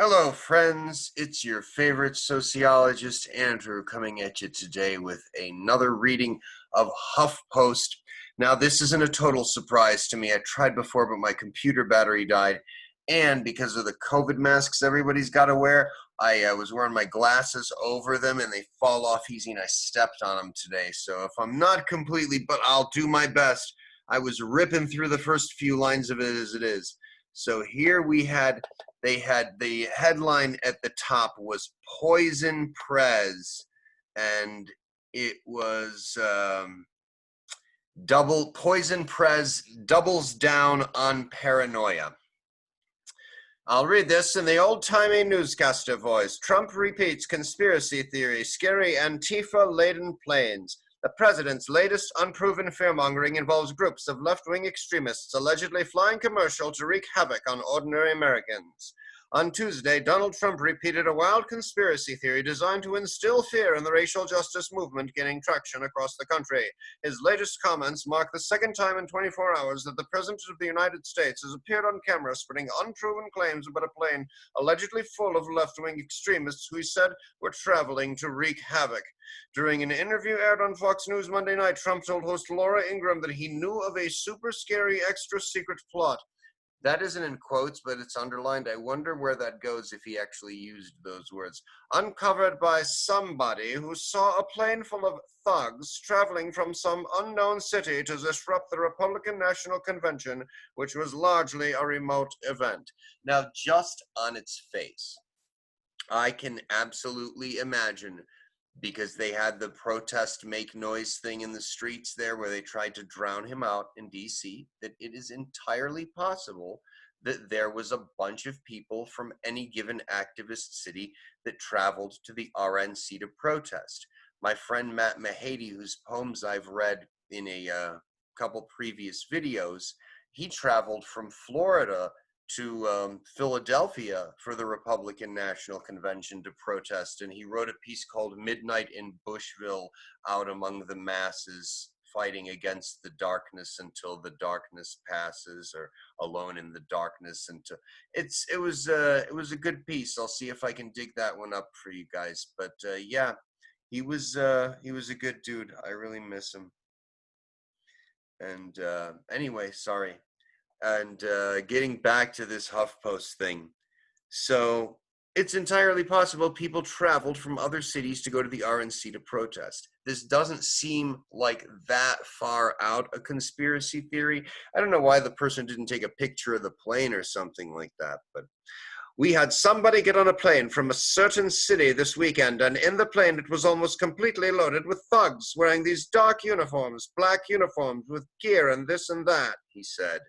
Hello, friends. It's your favorite sociologist, Andrew, coming at you today with another reading of Huffpost. Now, this isn't a total surprise to me. I tried before, but my computer battery died. And because of the COVID masks everybody's got to wear, I was wearing my glasses over them and they fall off easy, and I stepped on them today. So if I'm not completely, but I'll do my best. I was ripping through the first few lines of it as it is. So here they had the headline at the top was Poison Prez, and it was Poison Prez doubles down on paranoia. I'll read this in the old-timey newscaster voice. Trump repeats conspiracy theory, scary Antifa-laden planes. The president's latest unproven fear-mongering involves groups of left-wing extremists allegedly flying commercial to wreak havoc on ordinary Americans. On Tuesday, Donald Trump repeated a wild conspiracy theory designed to instill fear in the racial justice movement gaining traction across the country. His latest comments mark the second time in 24 hours that the President of the United States has appeared on camera spreading unproven claims about a plane allegedly full of left-wing extremists who he said were traveling to wreak havoc. During an interview aired on Fox News Monday night, Trump told host Laura Ingraham that he knew of a super scary extra secret plot. That isn't in quotes, but it's underlined. I wonder where that goes if he actually used those words. Uncovered by somebody who saw a plane full of thugs traveling from some unknown city to disrupt the Republican National Convention, which was largely a remote event. Now, just on its face, I can absolutely imagine, because they had the protest make noise thing in the streets there where they tried to drown him out in DC, that it is entirely possible that there was a bunch of people from any given activist city that traveled to the RNC to protest. My friend Matt Mahady, whose poems I've read in a couple previous videos, he traveled from Florida to Philadelphia for the Republican National Convention to protest, and he wrote a piece called Midnight in Bushville, out among the masses fighting against the darkness until the darkness passes, or alone in the darkness until it was a good piece. I'll see if I can dig that one up for you guys. But yeah, he was a good dude. I really miss him. And anyway, sorry. And getting back to this HuffPost thing, so it's entirely possible people traveled from other cities to go to the RNC to protest. This doesn't seem like that far out a conspiracy theory. I don't know why the person didn't take a picture of the plane or something like that, but we had somebody get on a plane from a certain city this weekend, and in the plane it was almost completely loaded with thugs wearing these dark uniforms, black uniforms with gear and this and that, he said.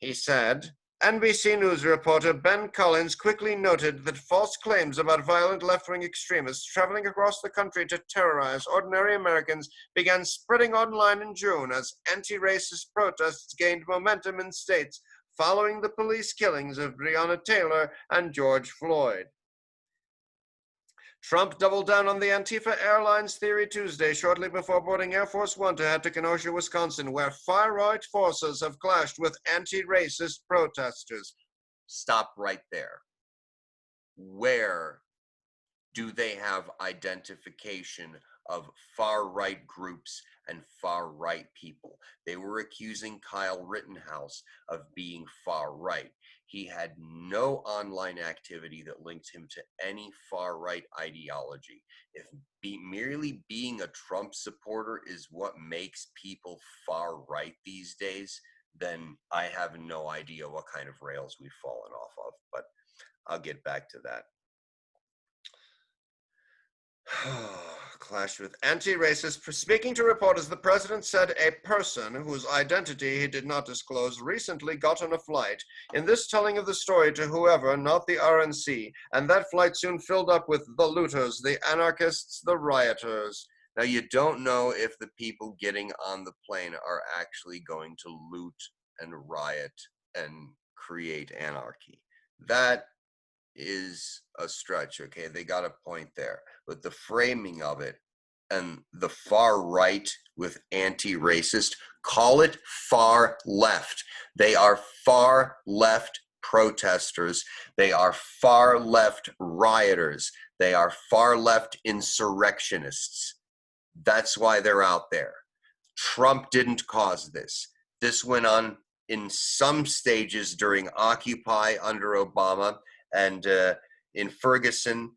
He said, NBC News reporter Ben Collins quickly noted that false claims about violent left-wing extremists traveling across the country to terrorize ordinary Americans began spreading online in June as anti-racist protests gained momentum in states following the police killings of Breonna Taylor and George Floyd. Trump doubled down on the Antifa Airlines theory Tuesday, shortly before boarding Air Force One to head to Kenosha, Wisconsin, where far-right forces have clashed with anti-racist protesters. Stop right there. Where do they have identification of far-right groups and far-right people? They were accusing Kyle Rittenhouse of being far-right. He had no online activity that linked him to any far-right ideology. If merely being a Trump supporter is what makes people far-right these days, then I have no idea what kind of rails we've fallen off of, but I'll get back to that. Clash with anti-racist. Speaking to reporters, the president said a person whose identity he did not disclose recently got on a flight. In this telling of the story to whoever, not the RNC, and that flight soon filled up with the looters, the anarchists, the rioters. Now, you don't know if the people getting on the plane are actually going to loot and riot and create anarchy. That is a stretch, okay? They got a point there. But the framing of it and the far right with anti-racist, call it far left. They are far left protesters. They are far left rioters. They are far left insurrectionists. That's why they're out there. Trump didn't cause this. This went on in some stages during Occupy under Obama, and in Ferguson.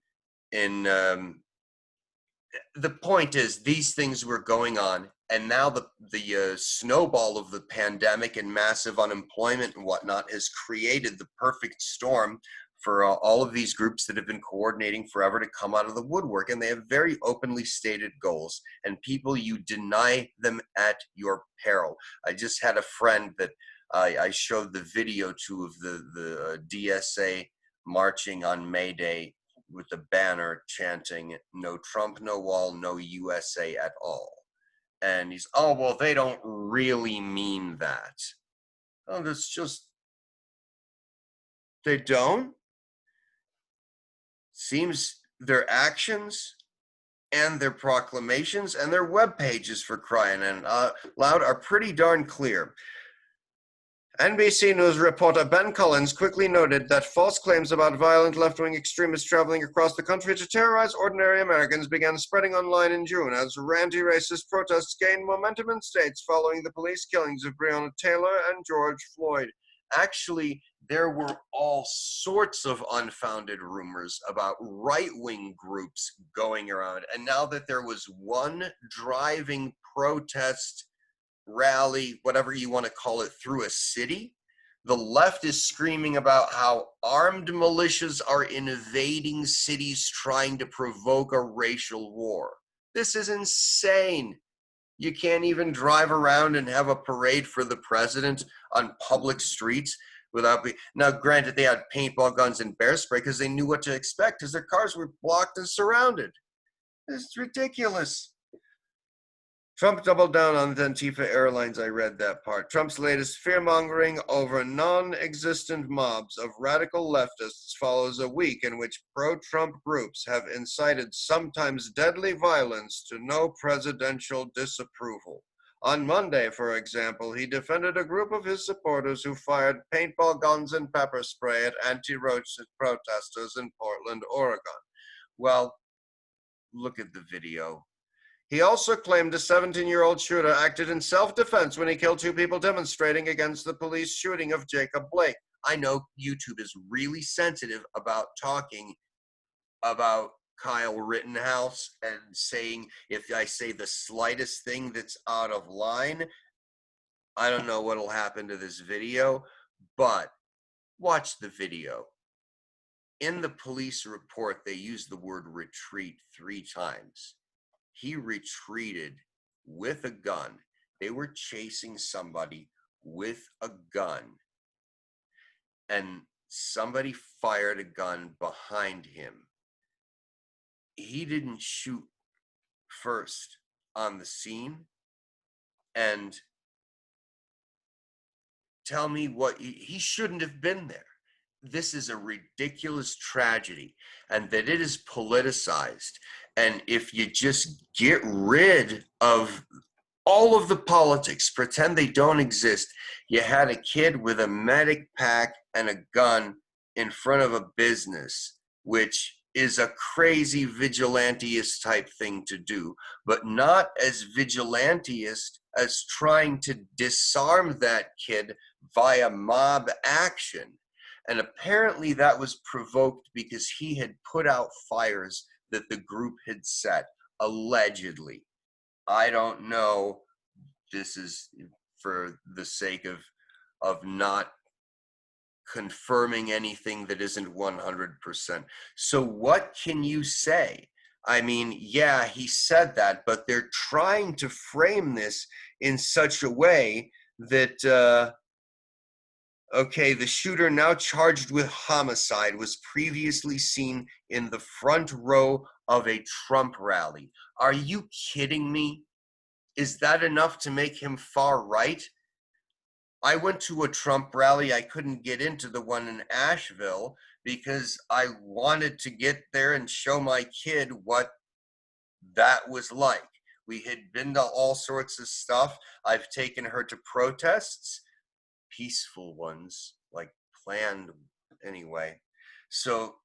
The point is, these things were going on, and now the snowball of the pandemic and massive unemployment and whatnot has created the perfect storm for all of these groups that have been coordinating forever to come out of the woodwork. And they have very openly stated goals, and people, you deny them at your peril. I just had a friend that I showed the video to of the DSA marching on May Day with the banner chanting, "No Trump, no wall, no USA at all." And he's, oh, well, they don't really mean that. Oh, that's just, they don't? Seems their actions and their proclamations and their web pages, for crying out loud, are pretty darn clear. NBC News reporter Ben Collins quickly noted that false claims about violent left-wing extremists traveling across the country to terrorize ordinary Americans began spreading online in June as anti-racist protests gained momentum in states following the police killings of Breonna Taylor and George Floyd. Actually, there were all sorts of unfounded rumors about right-wing groups going around, and now that there was one driving protest, rally, whatever you want to call it, through a city, the left is screaming about how armed militias are invading cities trying to provoke a racial war. This is insane. You can't even drive around and have a parade for the president on public streets without being... Now, granted, they had paintball guns and bear spray because they knew what to expect because their cars were blocked and surrounded. It's ridiculous. Trump doubled down on the Antifa Airlines. I read that part. Trump's latest fear-mongering over non-existent mobs of radical leftists follows a week in which pro-Trump groups have incited sometimes deadly violence to no presidential disapproval. On Monday, for example, he defended a group of his supporters who fired paintball guns and pepper spray at anti-racist protesters in Portland, Oregon. Well, look at the video. He also claimed a 17-year-old shooter acted in self-defense when he killed two people demonstrating against the police shooting of Jacob Blake. I know YouTube is really sensitive about talking about Kyle Rittenhouse and saying if I say the slightest thing that's out of line, I don't know what'll happen to this video, but watch the video. In the police report, they use the word retreat 3 times. He retreated with a gun. They were chasing somebody with a gun, and somebody fired a gun behind him. He didn't shoot first on the scene. And tell me what, he shouldn't have been there. This is a ridiculous tragedy, and that it is politicized. And if you just get rid of all of the politics, pretend they don't exist. You had a kid with a medic pack and a gun in front of a business, which is a crazy vigilanteist type thing to do, but not as vigilanteist as trying to disarm that kid via mob action. And apparently that was provoked because he had put out fires that the group had set, allegedly. I don't know. This is for the sake of not confirming anything that isn't 100%. So what can you say? I mean, yeah, he said that, but they're trying to frame this in such a way that, okay, the shooter now charged with homicide was previously seen in the front row of a Trump rally. Are you kidding me? Is that enough to make him far right? I went to a Trump rally. I couldn't get into the one in Asheville because I wanted to get there and show my kid what that was like. We had been to all sorts of stuff. I've taken her to protests, peaceful ones, like planned anyway. So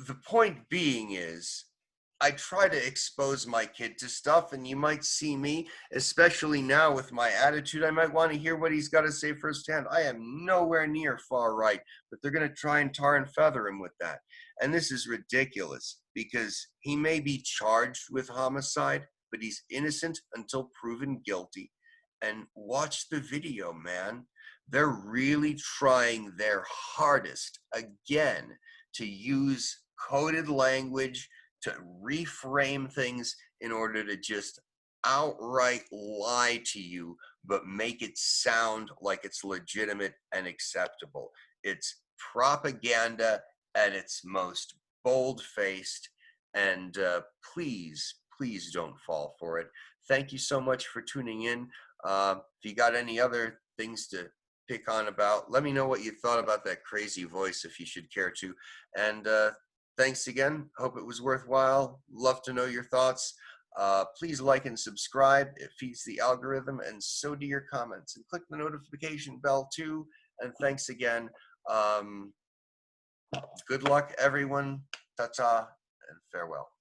the point being is, I try to expose my kid to stuff, and you might see me, especially now with my attitude, I might want to hear what he's got to say firsthand. I am nowhere near far right, but they're going to try and tar and feather him with that. And this is ridiculous because he may be charged with homicide, but he's innocent until proven guilty. And watch the video, man. They're really trying their hardest again to use coded language to reframe things in order to just outright lie to you, but make it sound like it's legitimate and acceptable. It's propaganda at its most bold-faced, and please don't fall for it. Thank you so much for tuning in. If you got any other things to pick on about, let me know what you thought about that crazy voice if you should care to. And thanks again. Hope it was worthwhile. Love to know your thoughts. Please like and subscribe. It feeds the algorithm, and so do your comments. And click the notification bell too. And thanks again. Good luck, everyone. Ta-ta and farewell.